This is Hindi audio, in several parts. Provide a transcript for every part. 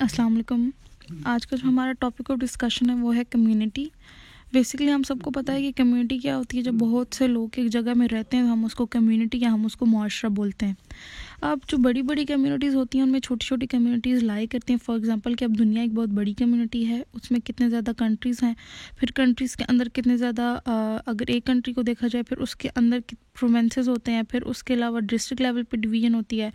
अस्सलाम वालेकुम। आज का जो हमारा टॉपिक ऑफ डिस्कशन है वो है कम्युनिटी। बेसिकली हम सबको पता है कि कम्युनिटी क्या होती है। जब बहुत से लोग एक जगह में रहते हैं तो हम उसको कम्युनिटी या हम उसको मुआशरा बोलते हैं। अब जो बड़ी बड़ी कम्युनिटीज़ होती हैं उनमें छोटी छोटी कम्युनिटीज़ लाई करती हैं। फॉर एग्जांपल कि अब दुनिया एक बहुत बड़ी कम्युनिटी है, उसमें कितने ज़्यादा कंट्रीज़ हैं, फिर कंट्रीज़ के अंदर कितने ज़्यादा अगर एक कंट्री को देखा जाए फिर उसके अंदर प्रोविंसेस होते हैं, फिर उसके अलावा डिस्ट्रिक्ट लेवल पे डिवीज़न होती है,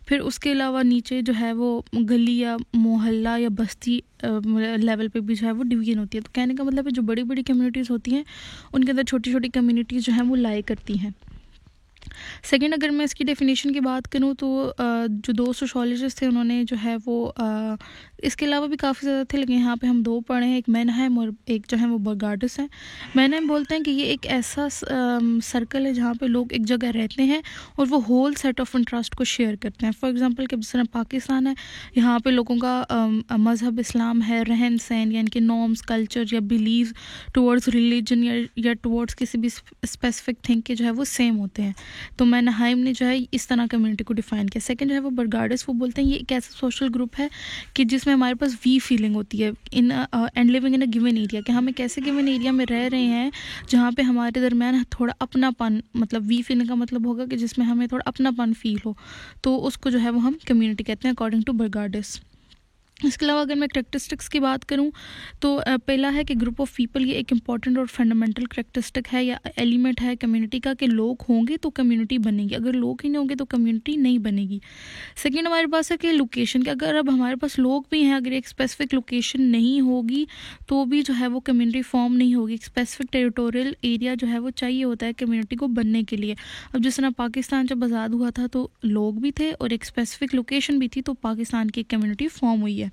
फिर उसके अलावा नीचे जो है वो गली या मोहल्ला या बस्ती लेवल पे भी जो है वो डिवीज़न होती है। तो कहने का मतलब है जो बड़ी बड़ी कम्युनिटीज़ होती हैं उनके अंदर छोटी छोटी कम्युनिटीज़ जो हैं वो लाई करती हैं। सेकंड, अगर मैं इसकी डेफिनेशन की बात करूँ तो जो दो सोशोलॉजिस्ट थे उन्होंने जो है वो इसके अलावा भी काफ़ी ज़्यादा थे, लेकिन यहाँ पे हम दो पढ़े हैं, एक मैनहाइम और एक जो है वो बर्गार्डिस है। मैनहाइम बोलते हैं कि ये एक ऐसा सर्कल है जहाँ पे लोग एक जगह रहते हैं और वो होल सेट ऑफ इंटरेस्ट को शेयर करते हैं। फॉर एग्जांपल कि जिस तरह पाकिस्तान है, यहाँ पे लोगों का मज़हब इस्लाम है, रहन सहन या इनके नॉर्म्स, कल्चर या बिलीव टुवर्ड्स रिलीजन या टुवर्ड्स किसी भी स्पेसिफिक थिंग के जो है वो सेम होते हैं। तो मैनहाइम ने जो है इस तरह कम्युनिटी को डिफाइन किया। सेकंड जो है वो बर्गार्डिस, वो बोलते हैं ये एक ऐसा सोशल ग्रुप है कि जिसमें हमारे पास वी फीलिंग होती है in and living in a given area, कि हम एक ऐसे गिवन एरिया में रह रहे हैं जहाँ पे हमारे दरमियान थोड़ा अपनापन, मतलब वी फीलिंग का मतलब होगा कि जिसमें हमें थोड़ा अपनापन फील हो, तो उसको जो है वो हम कम्युनिटी कहते हैं अकॉर्डिंग टू बर्गार्डिस। इसके अलावा अगर मैं करेक्टरिस्टिक्स की बात करूं तो पहला है कि ग्रुप ऑफ पीपल, ये एक इंपॉर्टेंट और फंडामेंटल करेक्टरिस्टिक है या एलिमेंट है कम्युनिटी का, कि लोग होंगे तो कम्युनिटी बनेगी, अगर लोग ही नहीं होंगे तो कम्युनिटी नहीं बनेगी। सेकंड हमारे पास है कि लोकेशन, कि अगर अब हमारे पास लोग भी हैं, अगर एक स्पेसिफिक लोकेशन नहीं होगी तो भी जो है वो कम्युनिटी फॉर्म नहीं होगी। एक स्पेसिफिक टेरिटोरियल एरिया जो है वो चाहिए होता है कम्युनिटी को बनने के लिए। अब जिस तरह पाकिस्तान जब आज़ाद हुआ था तो लोग भी थे और एक स्पेसिफिक लोकेशन भी थी, तो पाकिस्तान की एक कम्युनिटी फॉर्म हुई है।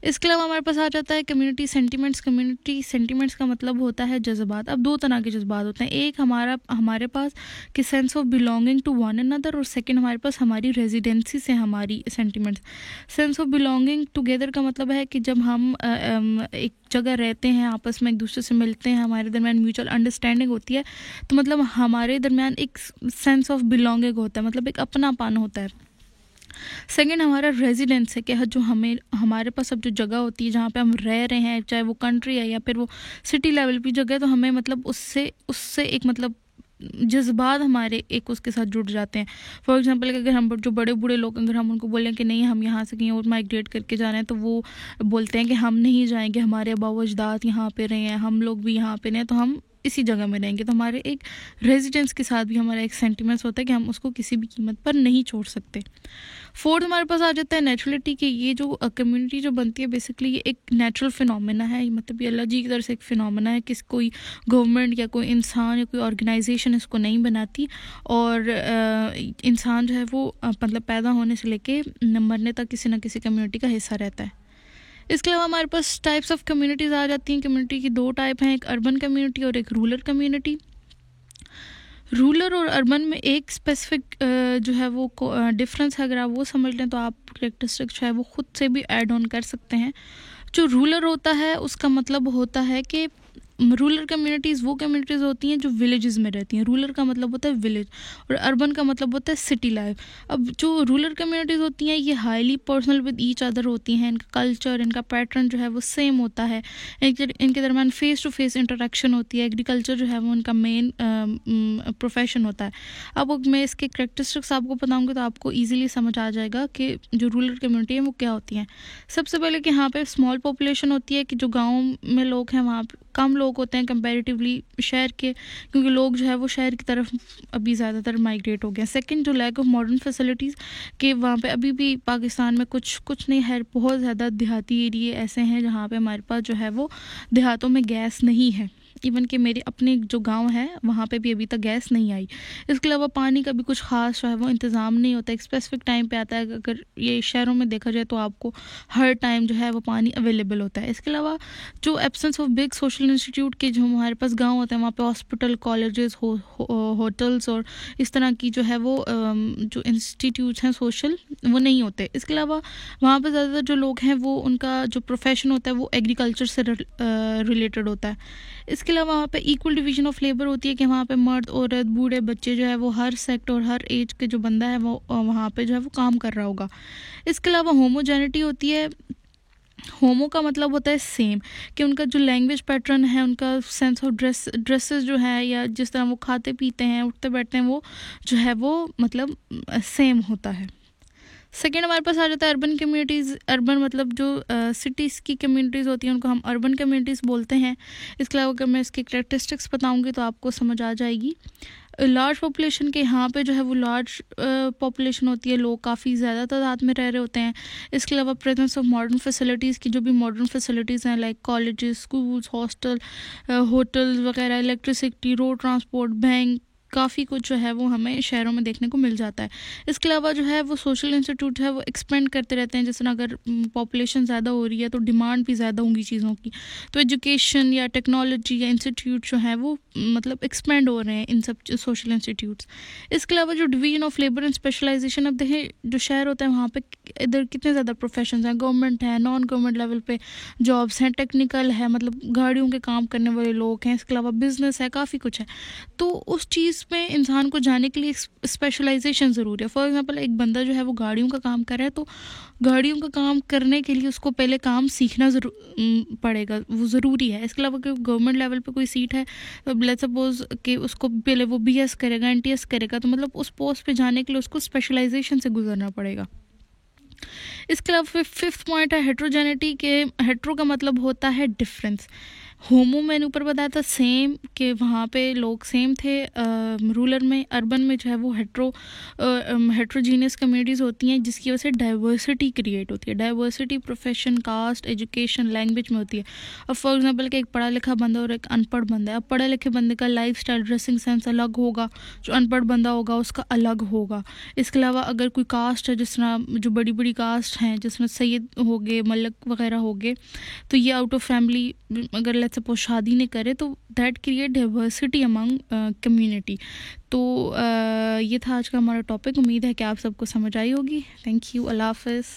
इसके अलावा हमारे पास आ जाता है कम्युनिटी सेंटिमेंट्स। कम्युनिटी सेंटिमेंट्स का मतलब होता है जज्बात। अब दो तरह के जज्बात होते हैं, एक हमारे पास कि sense of belonging to one another, और सेकंड हमारे पास हमारी रेजिडेंसी से हमारी sentiments. Sense of belonging together का मतलब है कि जब हम एक जगह रहते हैं, आपस में एक दूसरे से मिलते हैं, हमारे दरमियान म्यूचुअल अंडरस्टैंडिंग होती है, तो मतलब हमारे दरमियान एक सेंस ऑफ बिलोंगिंग होता है, मतलब एक अपनापन होता है। सेकंड हमारा रेजिडेंस है कि जो हमारे पास अब जो जगह होती है जहाँ पे हम रह रहे हैं, चाहे वो कंट्री है या फिर वो सिटी लेवल की जगह, तो हमें मतलब उससे एक मतलब जज्बात हमारे एक उसके साथ जुड़ जाते हैं। फॉर एग्जांपल अगर हम जो बड़े बूढ़े लोग, अगर हम उनको बोलें कि नहीं हम यहाँ से कहीं और माइग्रेट करके जा रहे हैं, तो वो बोलते हैं कि हम नहीं जाएंगे, हमारे आबा अजदाद यहाँ पे रहे हैं, हम लोग भी यहाँ पे रहे हैं, तो हम इसी जगह में रहेंगे। तो हमारे एक रेजिडेंस के साथ भी हमारा एक सेंटिमेंट्स होता है कि हम उसको किसी भी कीमत पर नहीं छोड़ सकते। फोर्थ हमारे पास आ जाता है नेचुरलिटी, कि ये जो कम्युनिटी जो बनती है बेसिकली ये एक नेचुरल फिनोमेना है, मतलब ये अल्लाह जी की तरफ से एक फिनोमेना है कि कोई गवर्नमेंट या कोई इंसान या कोई ऑर्गेनाइजेशन इसको नहीं बनाती, और इंसान जो है वो मतलब पैदा होने से लेके मरने तक किसी ना किसी कम्युनिटी का हिस्सा रहता है। इसके अलावा हमारे पास टाइप्स ऑफ कम्युनिटीज़ आ जाती हैं। कम्युनिटी की दो टाइप हैं, एक अर्बन कम्युनिटी और एक रूरल कम्युनिटी। रूरल और अर्बन में एक स्पेसिफिक जो है वो डिफरेंस है, अगर आप वो समझ लें तो आप करेक्टरिस्टिक जो है वो खुद से भी ऐड ऑन कर सकते हैं। जो रूरल होता है उसका मतलब होता है कि रूरल कम्युनिटीज़ वो कम्युनिटीज़ होती हैं जो विलेजेस में रहती हैं। रूरल का मतलब होता है विलेज और अर्बन का मतलब होता है सिटी लाइफ। अब जो रूरल कम्युनिटीज़ होती हैं ये highly personal with each other होती हैं, इनका कल्चर, इनका पैटर्न जो है वो सेम होता है, इनके दरमियान फेस टू फेस इंटरेक्शन होती है, एग्रीकल्चर जो है वो उनका मेन प्रोफेशन होता है। अब मैं इसके करेक्टरिस्टिक्स आपको बताऊँगी तो आपको ईजिली समझ आ जाएगा कि जो रूरल कम्युनिटी है वो क्या होती हैं। सबसे पहले कि यहाँ पे स्मॉल पॉपुलेशन होती है, कि जो गाँव में लोग हैं वहाँ कम लोग होते हैं कंपैरेटिवली शहर के, क्योंकि लोग जो है वो शहर की तरफ अभी ज़्यादातर माइग्रेट हो गए हैं। सेकंड, जो लैक ऑफ मॉडर्न फैसिलिटीज़, कि वहाँ पे अभी भी पाकिस्तान में कुछ नहीं है, बहुत ज़्यादा देहाती एरिए ऐसे हैं जहाँ पे हमारे पास जो है वो देहातों में गैस नहीं है। इवन कि मेरे अपने जो गांव है वहाँ पे भी अभी तक गैस नहीं आई। इसके अलावा पानी का भी कुछ खास जो है वो इंतज़ाम नहीं होता, एक स्पेसिफिक टाइम पे आता है। अगर ये शहरों में देखा जाए तो आपको हर टाइम जो है वो पानी अवेलेबल होता है। इसके अलावा जो absence of big social institute के जो हमारे पास गाँव होते हैं वहाँ पे हॉस्पिटल, कॉलेजेस, होटल्स और इस तरह की जो है वो जो इंस्टीट्यूट्स हैं सोशल, वो नहीं होते। इसके अलावा वहाँ पर ज़्यादातर जो लोग हैं वो उनका जो प्रोफेशन होता है वो एग्रीकल्चर से रिलेटेड होता है। इसके अलावा वहाँ पे इक्वल डिवीजन ऑफ लेबर होती है कि वहाँ पे मर्द, औरत, बूढ़े, बच्चे जो है वो हर सेक्टर और हर एज के जो बंदा है वो वहाँ पे जो है वो काम कर रहा होगा। इसके अलावा होमोजेनिटी होती है। होमो का मतलब होता है सेम, कि उनका जो लैंग्वेज पैटर्न है, उनका सेंस ऑफ ड्रेसेस जो है, या जिस तरह वो खाते पीते हैं, उठते बैठते हैं, वो जो है वो मतलब सेम होता है। सेकेंड हमारे पास आ जाता है अर्बन कम्युनिटीज़। अर्बन मतलब जो सिटीज़ की कम्युनिटीज़ होती हैं उनको हम अर्बन कम्युनिटीज़ बोलते हैं। इसके अलावा अगर मैं इसके कैरेक्टरिस्टिक्स बताऊंगी तो आपको समझ आ जाएगी। लार्ज पॉपुलेशन के यहाँ पे जो है वो लार्ज पॉपुलेशन होती है, लोग काफ़ी ज़्यादा तादाद में रह रहे होते हैं। इसके अलावा प्रेजेंस ऑफ मॉडर्न फैसिलिटीज़ की, जो भी मॉडर्न फैसिलिटीज़ हैं like colleges, schools, hostel, hotels वगैरह, इलेक्ट्रिसिटी, रोड ट्रांसपोर्ट, बैंक, काफ़ी कुछ जो है वो हमें शहरों में देखने को मिल जाता है। इसके अलावा जो है वो सोशल इंस्टीट्यूट है वो एक्सपेंड करते रहते हैं। जैसे अगर पॉपुलेशन ज़्यादा हो रही है तो डिमांड भी ज़्यादा होंगी चीज़ों की, तो एजुकेशन या टेक्नोलॉजी या इंस्टीट्यूट जो है वो मतलब एक्सपेंड हो रहे हैं इन सब सोशल इंस्टीट्यूट्स। इसके अलावा जो division of labour and specialisation, अब देखें जो शहर होता है वहाँ पे इधर कितने ज़्यादा प्रोफेशंस हैं, गवर्नमेंट है, नॉन गवर्नमेंट लेवल पे जॉब्स हैं, टेक्निकल है मतलब गाड़ियों के काम करने वाले लोग हैं, इसके अलावा बिजनेस है, काफ़ी कुछ है। तो उस चीज़ में इंसान को जाने के लिए स्पेशलाइजेशन ज़रूरी है। फॉर एग्जांपल एक बंदा जो है वो गाड़ियों का काम कर रहा है, तो गाड़ियों का काम करने के लिए उसको पहले काम सीखना पड़ेगा, वो ज़रूरी है। इसके अलावा अगर गवर्नमेंट लेवल पे कोई सीट है तो लेट्स सपोज कि उसको पहले वो BS करेगा, NTS करेगा, तो मतलब उस पोस्ट पे जाने के लिए उसको स्पेशलाइजेशन से गुजरना पड़ेगा। इसके अलावा फिफ्थ पॉइंट है हेट्रोजेनिटी के। हेट्रो का मतलब होता है डिफरेंस। होमो मैंने ऊपर बताया था सेम, कि वहाँ पे लोग सेम थे रूरल में। अर्बन में जो है वो हेट्रोजीनियस कम्युनिटीज़ होती हैं, जिसकी वजह से डाइवर्सिटी क्रिएट होती है। Diversity profession, caste, education, language में होती है। अब फॉर एग्जांपल कि एक पढ़ा लिखा बंदा और एक अनपढ़ बंदा है। अब पढ़े लिखे बंदे का लाइफ स्टाइल, ड्रेसिंग सेंस अलग होगा, जो अनपढ़ बंदा होगा उसका अलग होगा। इसके अलावा अगर कोई कास्ट है, जिस तरह जो बड़ी बड़ी कास्ट हैं जिसमें सैयद हो गए, मलक वगैरह हो गए, तो ये आउट ऑफ फैमिली अगर लेट्स सपोज शादी नहीं करे तो that create diversity among community. तो ये था आज का हमारा टॉपिक। उम्मीद है कि आप सबको समझ आई होगी। Thank you. अल्लाह हाफ़िज़।